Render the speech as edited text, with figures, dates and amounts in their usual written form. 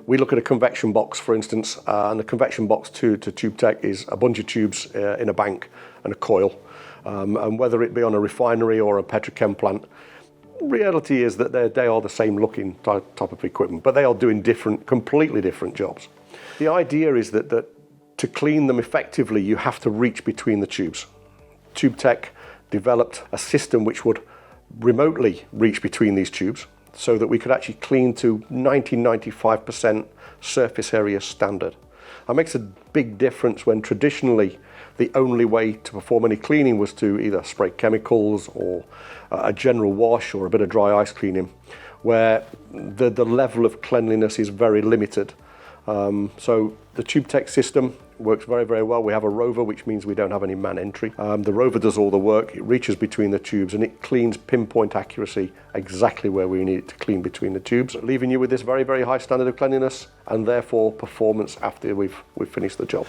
We look at a convection box, for instance, and the convection box to tube tech is a bunch of tubes in a bank and a coil. And whether it be on a refinery or a petrochem plant, reality is that they are the same looking type of equipment, but they are doing completely different jobs. The idea is that to clean them effectively, you have to reach between the tubes. Tube tech developed a system which would remotely reach between these tubes so that we could actually clean to 90–95% surface area standard. That makes a big difference when traditionally the only way to perform any cleaning was to either spray chemicals or a general wash or a bit of dry ice cleaning, where the level of cleanliness is very limited. So the tube tech system works very, very well. We have a Rover, which means we don't have any man entry. The Rover does all the work. It reaches between the tubes and it cleans pinpoint accuracy exactly where we need it to clean between the tubes, leaving you with this very, very high standard of cleanliness and therefore performance after we've finished the job.